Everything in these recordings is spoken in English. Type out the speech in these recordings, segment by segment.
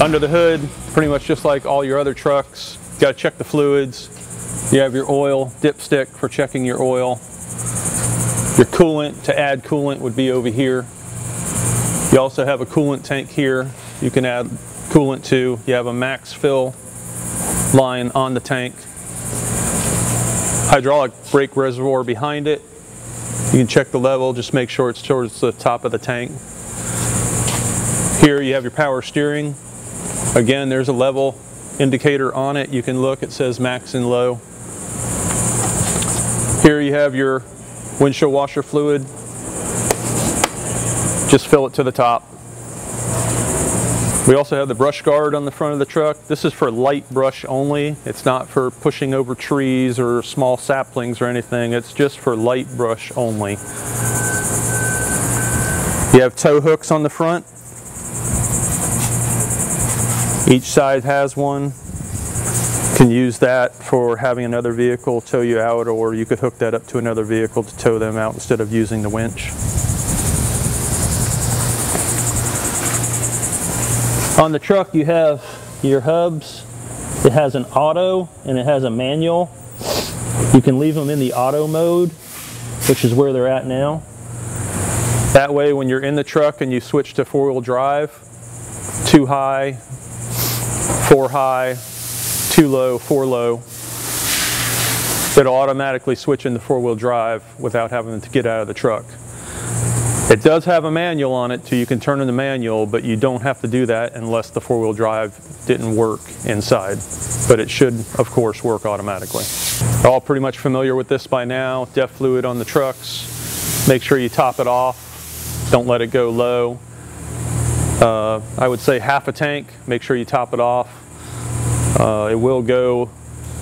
Under the hood, pretty much just like all your other trucks, you got to check the fluids. You have your oil dipstick for checking your oil. Your coolant, to add coolant, would be over here. You also have a coolant tank here you can add coolant to. You have a max fill line on the tank. Hydraulic brake reservoir behind it. You can check the level, just make sure it's towards the top of the tank. Here you have your power steering. Again, there's a level indicator on it. You can look, it says max and low. Here you have your windshield washer fluid. Just fill it to the top. We also have the brush guard on the front of the truck. This is for light brush only. It's not for pushing over trees or small saplings or anything. It's just for light brush only. You have tow hooks on the front. Each side has one. You can use that for having another vehicle tow you out, or you could hook that up to another vehicle to tow them out instead of using the winch. On the truck you have your hubs. It has an auto and it has a manual. You can leave them in the auto mode, which is where they're at now. That way when you're in the truck and you switch to four-wheel drive, 2 high, 4 high, 2 low, 4 low, it'll automatically switch into four-wheel drive without having to get out of the truck. It does have a manual on it, so you can turn in the manual, but you don't have to do that unless the four-wheel drive didn't work inside. But it should, of course, work automatically. You're all pretty much familiar with this by now. DEF fluid on the trucks. Make sure you top it off. Don't let it go low. I would say half a tank. Make sure you top it off. It will go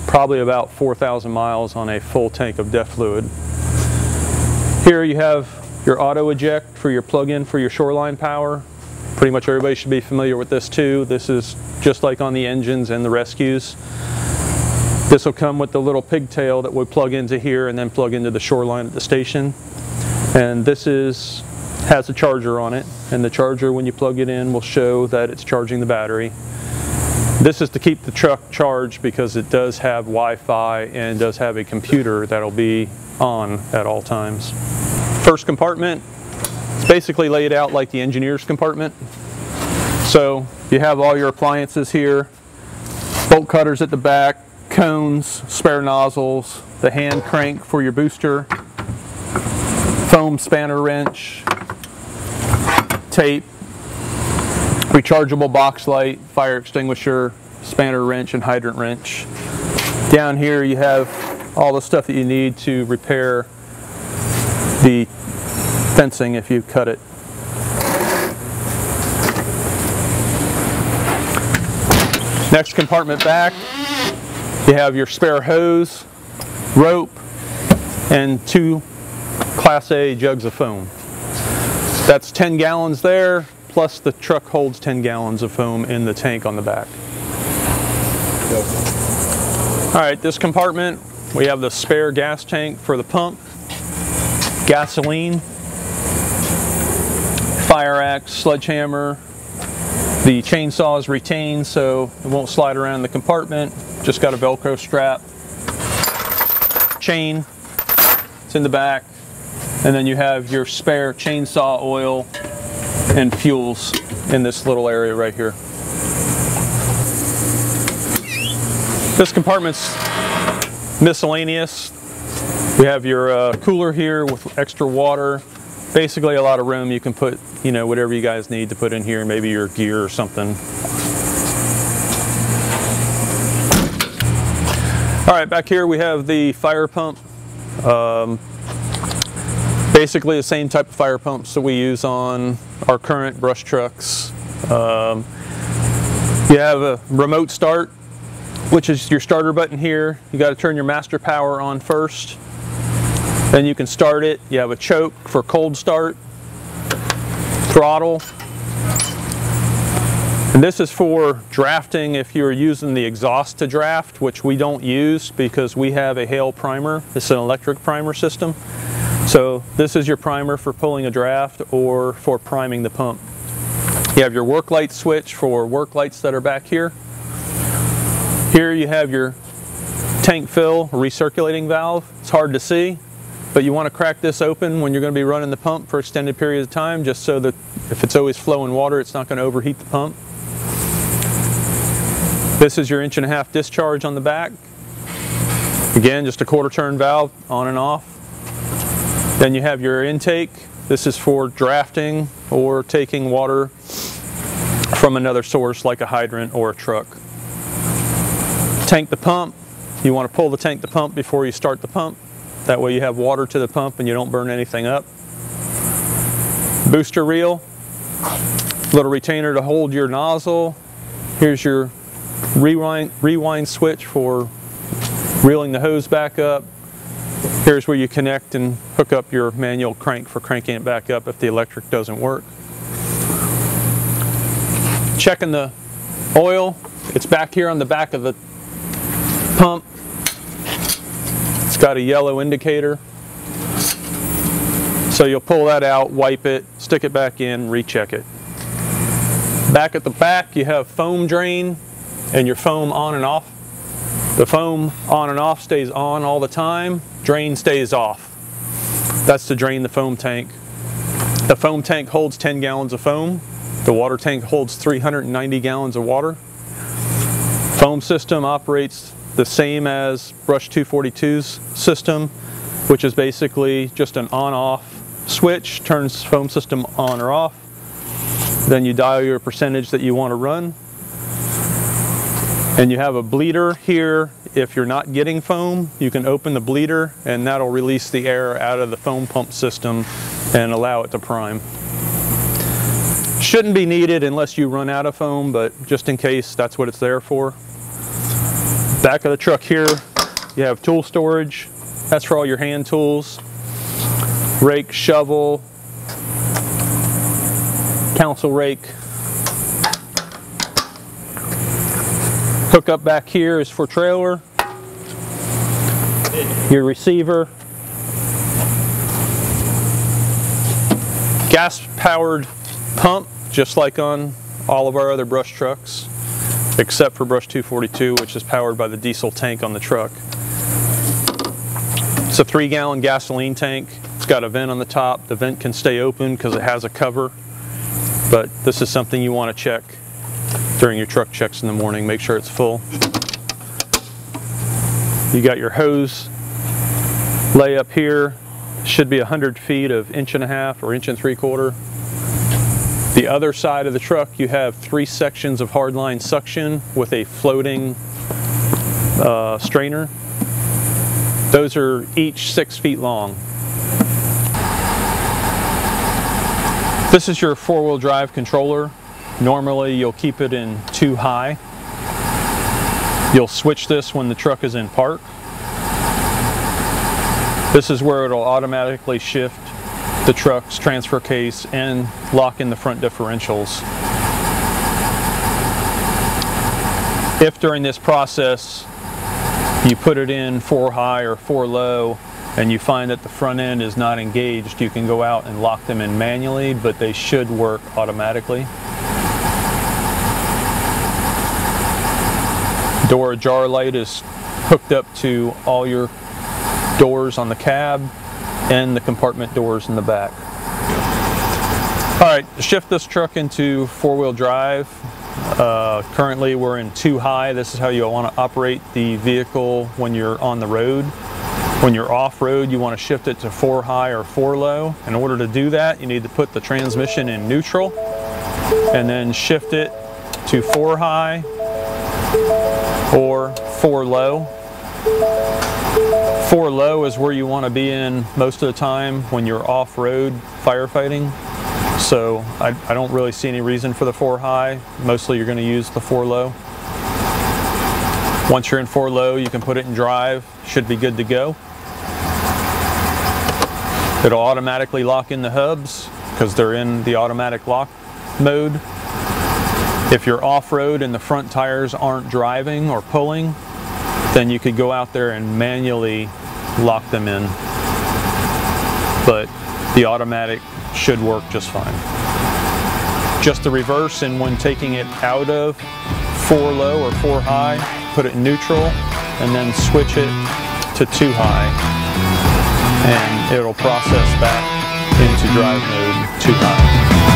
probably about 4,000 miles on a full tank of DEF fluid. Here you have your auto eject for your plug-in for your shoreline power. Pretty much everybody should be familiar with this too. This is just like on the engines and the rescues. This will come with the little pigtail that we plug into here and then plug into the shoreline at the station. And this has a charger on it, and the charger, when you plug it in, will show that it's charging the battery. This is to keep the truck charged because it does have Wi-Fi and does have a computer that'll be on at all times. First compartment, it's basically laid out like the engineer's compartment. So you have all your appliances here, bolt cutters at the back, cones, spare nozzles, the hand crank for your booster, foam spanner wrench, tape, rechargeable box light, fire extinguisher, spanner wrench, and hydrant wrench. Down here you have all the stuff that you need to repair the fencing if you cut it. Next compartment back, you have your spare hose, rope, and 2 Class A jugs of foam. That's 10 gallons there, plus the truck holds 10 gallons of foam in the tank on the back. Alright, this compartment, we have the spare gas tank for the pump, gasoline, fire axe, sledgehammer. The chainsaw is retained so it won't slide around the compartment. Just got a Velcro strap. Chain, it's in the back. And then you have your spare chainsaw oil and fuels in this little area right here. This compartment's miscellaneous. We have your cooler here with extra water. Basically a lot of room. You can put, you know, whatever you guys need to put in here, maybe your gear or something. All right, back here we have the fire pump. Basically the same type of fire pumps that we use on our current brush trucks. You have a remote start, which is your starter button here. You got to turn your master power on first. Then you can start it. You have a choke for cold start, throttle. And this is for drafting if you're using the exhaust to draft, which we don't use because we have a hail primer. It's an electric primer system. So this is your primer for pulling a draft or for priming the pump. You have your work light switch for work lights that are back here. Here you have your tank fill recirculating valve. It's hard to see, but you want to crack this open when you're going to be running the pump for extended periods of time, just so that if it's always flowing water, it's not going to overheat the pump. This is your 1.5" discharge on the back. Again, just a 1/4 turn valve, on and off. Then you have your intake. This is for drafting or taking water from another source like a hydrant or a truck. Tank the pump. You want to pull the tank to pump before you start the pump. That way you have water to the pump and you don't burn anything up. Booster reel. Little retainer to hold your nozzle. Here's your rewind switch for reeling the hose back up. Here's where you connect and hook up your manual crank for cranking it back up if the electric doesn't work. Checking the oil. It's back here on the back of the pump. It's got a yellow indicator. So you'll pull that out, wipe it, stick it back in, recheck it. Back at the back you have foam drain and your foam on and off. The foam on and off stays on all the time, drain stays off. That's to drain the foam tank. The foam tank holds 10 gallons of foam. The water tank holds 390 gallons of water. Foam system operates the same as Brush 242's system, which is basically just an on-off switch, turns foam system on or off. Then you dial your percentage that you want to run. And you have a bleeder here. If you're not getting foam, you can open the bleeder and that'll release the air out of the foam pump system and allow it to prime. Shouldn't be needed unless you run out of foam, but just in case, that's what it's there for. Back of the truck here, you have tool storage. That's for all your hand tools. Rake, shovel, council rake. Hook up back here is for trailer. Your receiver. Gas-powered pump, just like on all of our other brush trucks, except for Brush 242, which is powered by the diesel tank on the truck. It's a 3-gallon gasoline tank. It's got a vent on the top. The vent can stay open because it has a cover, but this is something you want to check during your truck checks in the morning. Make sure it's full. You got your hose lay up here. Should be 100 feet of 1.5" or 1.75". The other side of the truck, you have 3 sections of hardline suction with a floating strainer. Those are each 6 feet long. This is your 4-wheel drive controller. Normally you'll keep it in 2 high. You'll switch this when the truck is in park. This is where it'll automatically shift the truck's transfer case and lock in the front differentials. If during this process you put it in 4 high or 4 low and you find that the front end is not engaged, you can go out and lock them in manually, but they should work automatically. Door ajar light is hooked up to all your doors on the cab and the compartment doors in the back. Alright, to shift this truck into 4-wheel drive, currently we're in 2 high. This is how you want to operate the vehicle when you're on the road. When you're off-road, you want to shift it to 4 high or 4 low. In order to do that, you need to put the transmission in neutral and then shift it to 4 high or 4 low. 4 low is where you want to be in most of the time when you're off-road firefighting. So I don't really see any reason for the 4 high. Mostly you're going to use the 4 low. Once you're in 4 low, you can put it in drive. Should be good to go. It'll automatically lock in the hubs because they're in the automatic lock mode. If you're off-road and the front tires aren't driving or pulling, then you could go out there and manually lock them in. But the automatic should work just fine. just the reverse, and when taking it out of 4 low or 4 high, put it in neutral, and then switch it to 2 high, and it'll process back into drive mode 2 high.